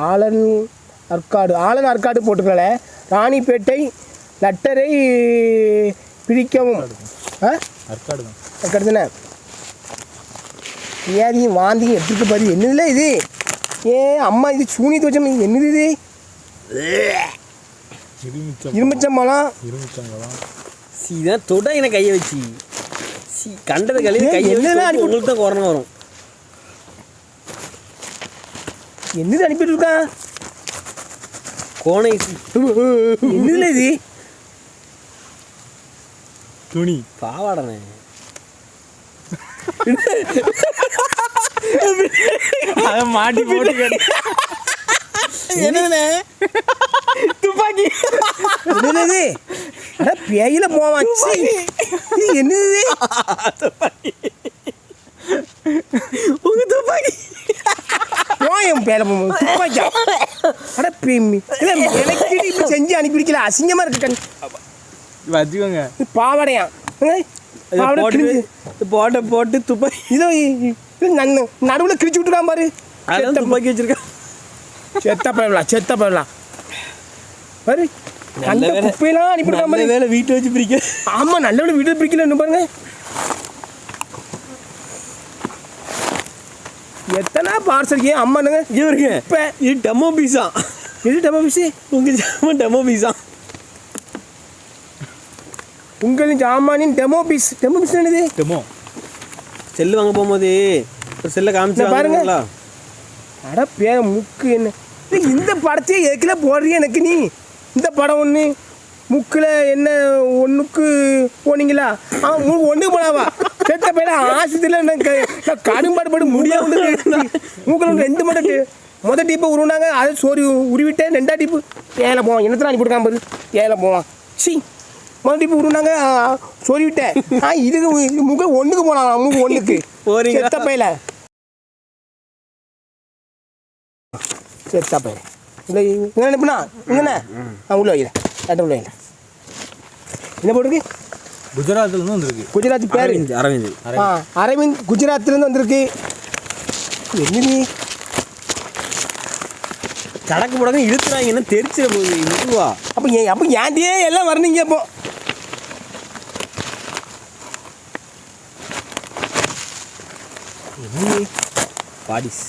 Alan Arcot போட்டுக்கல. Ranipet லட்டரை பிடிக்கவும். அற்காடு தானே. ஏதையும் வாந்தியும் எடுத்துட்டு பாரு. என்னதுல இது? அம்மா இது சூனியத்து வச்ச என்னது இது? இரும்பச்சம்பழம். இதான் தொட எனக்கு கையை வச்சு கண்டது கழிவு கையை உங்களுக்கு தான் கொரோனா வரும். என்னது அனுப்பிட்டு இருக்கான்? கோனை என்னதுல இது? துணி பாவாடனே. அதை மாட்டி போட்டு என்னதுண்ணே? துப்பாக்கி. என்னது? பேயில போவாச்சு. என்னது? உங்க துப்பாக்கி போயும் பேர துப்பாக்கியா? அட எனக்கு இப்ப செஞ்சு அனுப்பிடிக்கல. அசிங்கமா இருக்கு. வச்சுக்கோங்க. பாவாடையா போட்ட போட்டு துப்பாக்கி இதோ நடுவில் கிழிச்சு விட்டுருக்கான் பாரு. துப்பாக்கி வச்சிருக்கான். செத்த போயிடலாம் பாரு. அந்த குப்பையெல்லாம் அனுப்பிடுறான் பாரு. வேலை வீட்டை வச்சு பிரிக்க. ஆமா, நல்ல வேலை வீட்டை பிரிக்கல பாருங்க. எத்தனை பார்சல் அம்மானுங்க இவருங்க. இப்போ இது டெமோ பீஸா. எது டெமோ பீஸு? உங்கள் ஜாமான் டெமோ பீஸா. உங்களின் ஜாமானின் டெமோ பீஸ். டெமோ பீஸ் என்னது? டெமோ செல்லு வாங்க போகும்போது ஒரு செல்லை காமிச்சு பாருங்களா. அட பேர முக்கு என்ன இந்த படத்தையே எதுக்குல போடுறிய எனக்கு நீ? இந்த படம் ஒன்று முக்கில் என்ன ஒன்றுக்கு போனீங்களா? ஒன்றுக்கு போனாவா? செத்த பேர ஆசிரியத்தில் நான் கடும்பாடுபட முடியாது. மூக்கில் 2 மட்டும் மொதல் டீப்பை உருவினாங்க. அதை சோறு உருவிட்டேன். 2ஆம் டீப்பு ஏழை போவான். என்னத்தில் அனுப்பி கொடுக்காம பாரு. ஏழை போவான். மொதல் டீப்பு உருவினாங்க, சோறி விட்டேன். இதுக்கு மூக்க 1க்கு போனாங்க. மூக்கு 1க்கு செத்த பையில. செத்த பையன் இல்லை என்ன நினைப்புண்ணா? இங்கண்ணே உள்ள வைக்கிறேன். உள்ள வைக்கிறேன். என்ன போட்டிருக்கு? குஜராத்லேருந்து வந்திருக்கு. குஜராத் பேர் அரவிந்த். குஜராத்லேருந்து வந்திருக்கு. என்னது சடக்கு போடாங்க இழுத்துறாங்கன்னா தெரிச்சிட போகுது. இதுவா அப்போ ஏன்டியே எல்லாம் வரணுங்க. அப்போ பாடிஸ்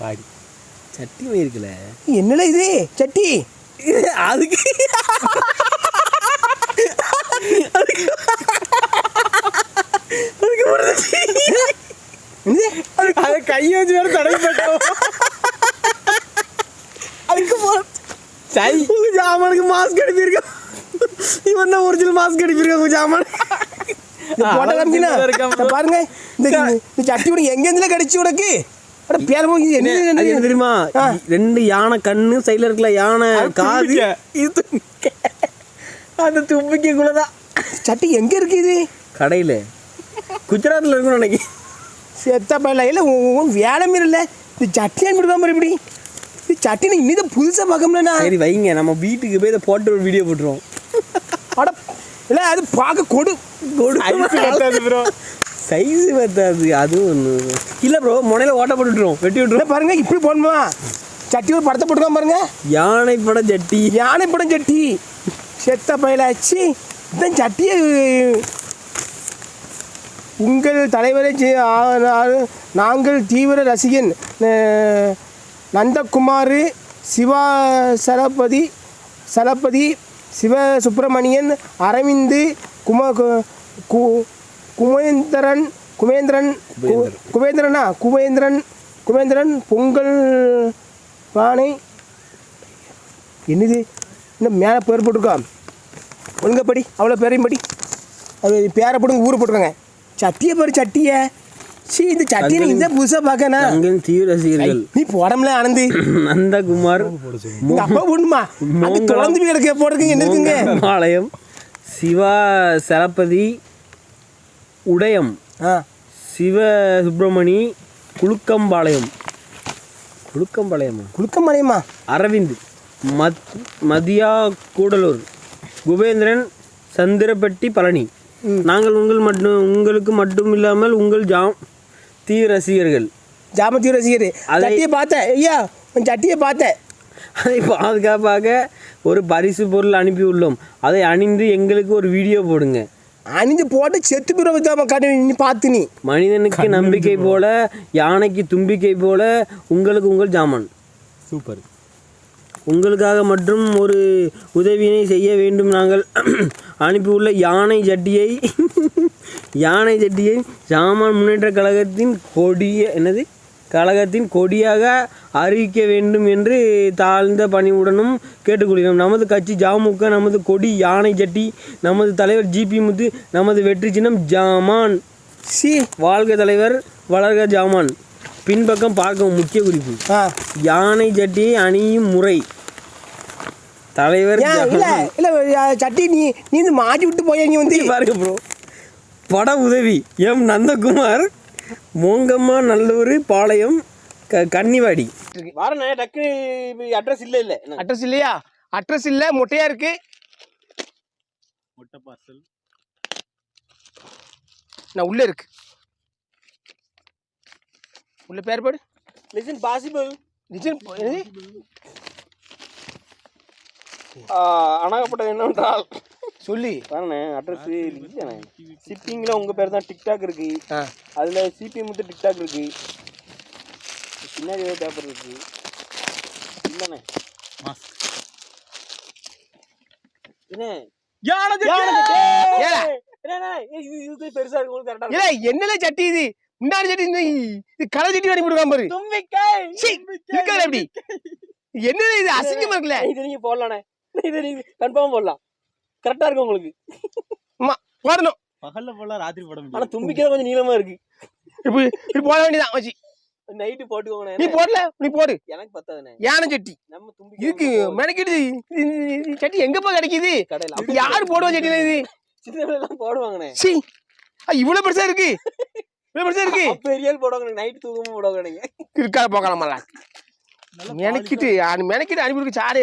பாடி சட்டி இருக்குல்ல. என்னல இது சட்டி? அதுக்கு அதை கையை வச்சு வேற தடவை போட்டோம். அதுக்கு சை ஜாமானுக்கு மாஸ்க் அனுப்பியிருக்கோம். இவன் தான் ஒரிஜினல் மாஸ்க் அனுப்பியிருக்கோம் உங்க ஜாமான். பாருங்க இந்த சட்டி கூட எங்கேருந்துல கிடைச்சி உனக்கு? என்ன தெரியுமா? 2 யானை கண்ணு சைடுல இருக்கல, யானை காது. அந்த தும்பிக்கைக்குள்ளதான் சட்டி. எங்க இருக்கு இது? கடையில குஜராத்ல இருக்கும் நினைக்கி. செத்த பையில இல்லை வேலை மீறி இல்லை. இது சட்டி அனுப்பிடுவாம இப்படி. இது சட்டி இன்னும் புதுசாக பார்க்கணும்னா சரி வைங்க. நம்ம வீட்டுக்கு போய் இதை போட்டு ஒரு வீடியோ போட்டுருவோம். அட இல்லை அது பார்க்க கொடு ப்ரோ. சைஸு பத்தாது. அதுவும் ஒன்று இல்லை ப்ரோ. முனையில் ஓட்ட போட்டுவிட்ருவோம். வெட்டி விட்டுருவோம். பாருங்க இப்படி போடணுமா? சட்டி ஒரு படத்தை போட்டுக்காம பாருங்க. யானை படம் சட்டி. யானை படம் சட்டி. செத்த பயிலாச்சு. இதான் சட்டியை உங்கள் தலைவரை நாங்கள் தீவிர ரசிகன் நந்தகுமார், சிவா சலபதி, சிவசுப்பிரமணியன், அரவிந்த், குமேந்திரன் பொங்கல் பானை. என்னது இன்னும் மேலே பேர் போட்டிருக்கா? ஒழுங்க படி. அவ்வளோ பேரையும் படி. அது பேரை போடுங்க, ஊரை போட்டுருக்காங்க. சட்டியை பாரு சட்டியை. இந்த சட்டியை இந்த புதுசாக பார்க்கணும். தீவிர ரசிகர்கள். நீ போடம்ல ஆனந்தி. நந்தகுமார் அப்பா போடணுமா? அது தொடர்ந்து கிடக்க போட்டிருக்கீங்க. என்ன இருக்குங்க? பாளையம், சிவா சலபதி, உடையம், சிவ சுப்பிரமணி, குளுக்கம்பாளையமா, அரவிந்த், மதியா கூடலூர், குபேந்திரன், சந்திரப்பட்டி, பழனி. நாங்கள் உங்களுக்கு மட்டும் இல்லாமல் உங்கள் தீவிர ரசிகர்கள். ஜாமத்தீவிர ரசிகர். சட்டியை பார்த்தேன் ஐயா, சட்டியை பார்த்தேன். அதை பாதுகாப்பாக ஒரு பரிசு பொருள் அனுப்பி உள்ளோம். அதை அணிந்து எங்களுக்கு ஒரு வீடியோ போடுங்க. அணிந்து போட்டு செத்து பிறகு நீ பார்த்து. நீ மனிதனுக்கு நம்பிக்கை போல, யானைக்கு தும்பிக்கை போல உங்களுக்கு உங்கள் ஜாமான். சூப்பர். உங்களுக்காக மற்றும் ஒரு உதவியினை செய்ய வேண்டும். நாங்கள் அனுப்பியுள்ள யானை சட்டியை சாமான் முன்னேற்ற கழகத்தின் கொடியாக அறிவிக்க வேண்டும் என்று தாழ்ந்த பணிவுடனும் கேட்டுக்கொள்கிறோம். நமது கட்சி ஜாமுக, நமது கொடி யானை சட்டி, நமது தலைவர் ஜிபி முத்து, நமது வெற்றி சின்னம் ஜாமான். வாழ்க தலைவர், வளர்க ஜாமான். பின்பக்கம் பார்க்கவும். முக்கிய குறிப்பு, யானை சட்டியை அணியும் முறை. தலைவர் சட்டி நீ மாட்டி விட்டு போய் பாருங்க ப்ரோ. பட உதவி எம் நந்தகுமார், மோங்கம்மா நல்லூர் பாளையம் கன்னிவாடி. வாரண்ணே, டக்கு அட்ரஸ் இல்லை. அட்ரஸ் இல்லையா? அட்ரஸ் இல்லை, மொட்டையா இருக்கு. மொட்டை பார்சல் நான் உள்ள இருக்கு. உள்ள பேர் பாடு. Listen possible. அணகப்பட்டது என்னவென்றால் சொல்லி பாருண்ணே, அட்ரஸ் இல்லைண்ணே. ஷிப்பிங்கில் உங்கள் பேர் தான் டிக்டாக் இருக்கு. அதில் சிபி முத்து டிக்டாக் இருக்கு. பின்னாடி பேப்பர் இருக்கு இல்லைண்ணே. பெருசா இருக்கு. என்னல சட்டி இது? முன்னாடி சட்டி இது கலர் சட்டி வாங்கி போடுவாங்க பாரு. எப்படி என்ன இது? அசிங்கமா இருக்குல்ல. இது நீங்க போடலானே, இது நீங்க கன்ஃபார்ம் போடலாம். கரெக்டா இருக்கும் உங்களுக்கு. போடணும். பகல்ல போடலாம், ராத்திரி போட முடியும். ஆனா தும்பிக்கை கொஞ்சம் நீளமா இருக்கு. இப்படி போட வேண்டியதான் வச்சு நைட்டு போட்டுக்கோங்க. நீ போடல, நீ போடு. எனக்கு பத்தாதுண்ணே. யானை சட்டி நம்ம தும்பிக்கை இதுக்கு மெனக்கிட்டு சட்டி எங்கப்பா கிடைக்குது? யாரு போடுவா சட்டி? இது சின்ன எல்லாம் போடுவாங்கண்ணே. இவ்வளவு பெருசா இருக்கு, இவ்வளவு பெருசா இருக்கு. பெரிய போடுவாங்க, நைட்டு தூக்கமும் போடுவாங்க. இருக்கா போகலாமல்ல. மெனக்கிட்டு அனுப்பி சாரே